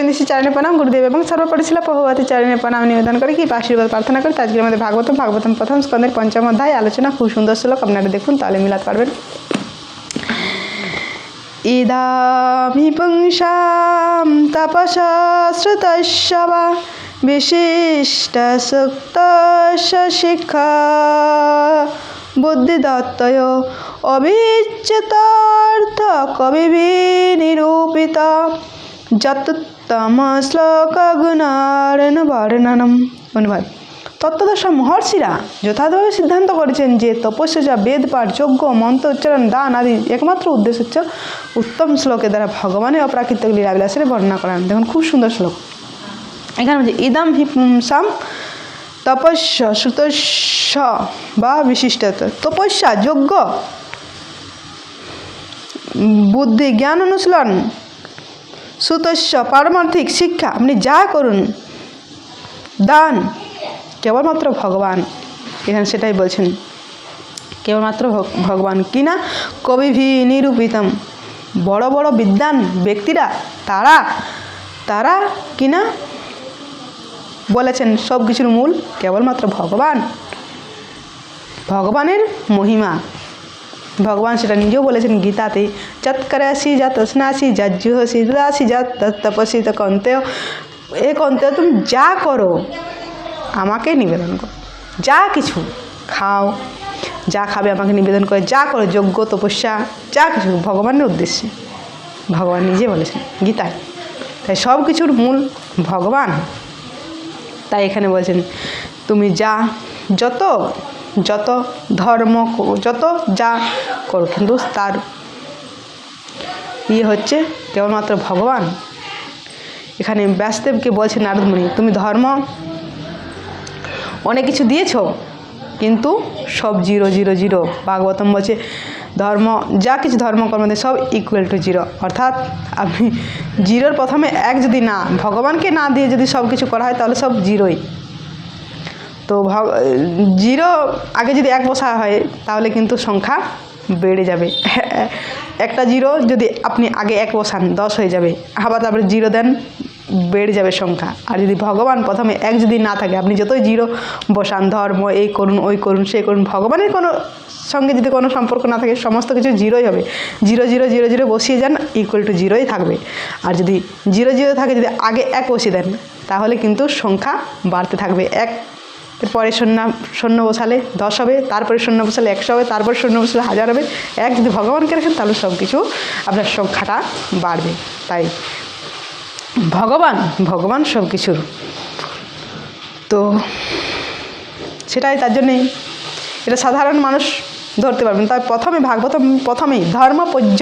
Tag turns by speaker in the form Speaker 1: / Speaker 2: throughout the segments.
Speaker 1: গোবিন্দ চরণে প্রণাম, গুরুদেব এবং সর্বোপরি শিলা প্রভুপাদের চরণে প্রণাম নিবেদন করে কি আশীর্বাদ প্রার্থনা করি। আজকে আমাদের ভাগবতম প্রথম স্কন্ধের পঞ্চম অধ্যায় আলোচনা, খুব সুন্দর শ্লোক, আপনারা দেখুন তাহলে মিলাতে পারবেন। ইদামি পুংসাম তপসা শ্রুতস্য বা বিশিষ্ট সুক্তস্য শিক্ষা বুদ্ধিদত্তয় অবিচ্যুতার্থ কবিনিরূপিত যতোত্তম শ্লোক গুণার্ণ বর্ণনম। অনুবাদ: তত্ত্বদর্শা মহর্ষিরা যথাযথভাবে সিদ্ধান্ত করেছেন যে তপস্যা, বেদ পাঠ, যজ্ঞ, মন্ত্র উচ্চারণ, দান আদি একমাত্র উদ্দেশ্য হচ্ছে উত্তম শ্লোকের দ্বারা ভগবানের অপ্রাকৃতিক লীলাবিলাসের বর্ণনা করান। দেখুন খুব সুন্দর শ্লোক। এখানে বলছে ইদম হি পুংসাম তপস্য শ্রুতস্য বা বিশিষ্ট। তপস্যা, যজ্ঞ, বুদ্ধি, জ্ঞান অনুশীলন, শ্রুতস্য পারমার্থিক শিক্ষা, আপনি যা করুন, দান, কেবলমাত্র ভগবান। এখানে সেটাই বলছেন, কেবলমাত্র ভগবান। কিনা কবিভি নিরূপিতম, বড় বড় বিদ্বান ব্যক্তিরা তারা কিনা বলেছেন সব কিছুর মূল কেবলমাত্র ভগবান, ভগবানের মহিমা। ভগবান সেটা নিজেও বলেছেন গীতাতে, যৎ করসি যৎ স্নাসি যৎ জুহসি দাসি যৎ তপসি তো কন্তেয়, এ কন্তেয় তুমি যা করো আমাকে নিবেদন করো, যা কিছু খাও, যা খাবে আমাকে নিবেদন করে, যা করো যজ্ঞ তপস্যা যা কিছু ভগবানের উদ্দেশ্যে, ভগবান নিজে বলেছেন গীতায়। তাই সব কিছুর মূল ভগবান। তাই এখানে বলছেন তুমি যত ধর্ম যত যা করো, কিন্তু তার হচ্ছে কেবলমাত্র ভগবান। এখানে ব্যাসদেবকে বলছেন নারদমুনি, তুমি ধর্ম অনেক কিছু দিয়েছ কিন্তু সব 0 0 0। ভাগবতম বলছে ধর্ম যা কিছু ধর্মকর্ম সব ইকুয়াল টু 0, অর্থাৎ আপনি 0-র প্রথমে 1 যদি না, ভগবানকে না দিয়ে যদি সব কিছু করা হয় তাহলে সব 0ই। তো 0 আগে যদি 1 বসা হয় তাহলে কিন্তু সংখ্যা বেড়ে যাবে। একটা 0 যদি আপনি আগে 1 বসান 10 হয়ে যাবে, আবার তারপরে 0 দেন, বেড়ে যাবে সংখ্যা। আর যদি ভগবান প্রথমে 1 যদি না থাকে, আপনি যতই 0 বসান, ধর্ম এই করুন ওই করুন সে করুন, ভগবানের কোনো সঙ্গে যদি কোনো সম্পর্ক না থাকে সমস্ত কিছু 0ই হবে। 0 0 0 0 বসিয়ে যান, ইকুয়াল টু 0ই থাকবে। আর যদি 0 0 থাকে, যদি আগে 1 বসিয়ে দেন তাহলে কিন্তু সংখ্যা বাড়তে থাকবে। 1 এরপরে শূন্য বসালে 10 হবে, তারপরে শূন্য বসালে 100 হবে, তারপরে শূন্য বসালে 1000 হবে। 1 যদি ভগবানকে রাখেন তাহলে সব কিছু আপনার সংখ্যাটা বাড়বে। তাই ভগবান সব কিছুর, তো সেটাই, তার জন্যেই এটা সাধারণ মানুষ ধরতে পারবেন। তাই ভাগবতম প্রথমেই ধর্মপর্য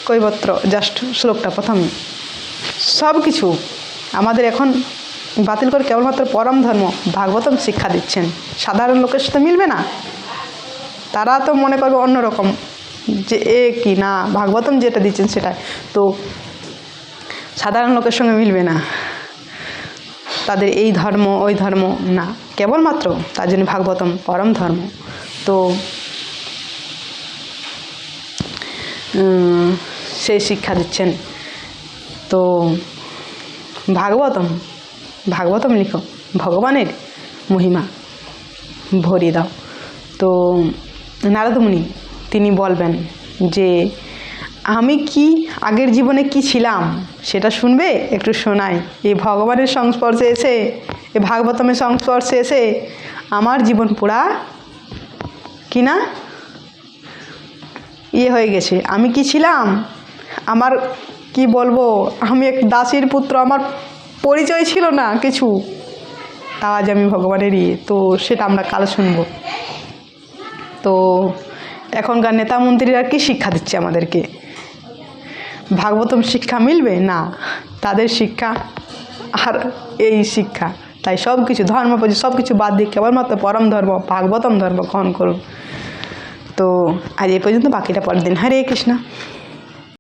Speaker 1: কৈবত্র জাস্ট শ্লোকটা প্রথমেই সব কিছু আমাদের এখন বাতিল করে কেবলমাত্র পরম ধর্ম ভাগবতম শিক্ষা দিচ্ছেন। সাধারণ লোকের সাথে মিলবে না, তারা তো মনে করবে অন্যরকম, যে কি না ভাগবতম যেটা দিচ্ছেন সেটাই তো সাধারণ লোকের সঙ্গে মিলবে না, তাদের এই ধর্ম ওই ধর্ম না, কেবলমাত্র তার জন্য ভাগবতম পরম ধর্ম। তো সেই শিক্ষা দিচ্ছেন। তো ভাগবতম লিখো, ভগবানের মহিমা ভরিয়ে দাও। তো নারদমুনি তিনি বলবেন যে আমি কি আগের জীবনে কি ছিলাম সেটা শুনবে, একটু শোনাই। এই ভগবানের সংস্পর্শে এসে, এই ভাগবতমের সংস্পর্শে এসে আমার জীবন পুরা কিনা হয়ে গেছে। আমি কি ছিলাম, আমার কি বলবো, আমি এক দাসীর পুত্র, আমার পরিচয় ছিল না কিছু, তা আজ আমি ভগবানের তো সেটা আমরা কাল শুনবো। তো এখনকার নেতা মন্ত্রীরা কি শিক্ষা দিচ্ছে আমাদেরকে, ভাগবতম শিক্ষা মিলবে না, তাদের শিক্ষা আর এই শিক্ষা। তাই সব কিছু সব কিছু বাদ দিয়ে কেবলমাত্র পরম ধর্ম ভাগবতম ধর্ম গ্রহণ করুন। তো আজ এই পর্যন্ত, বাকিটা পরের দিন। হরে কৃষ্ণ।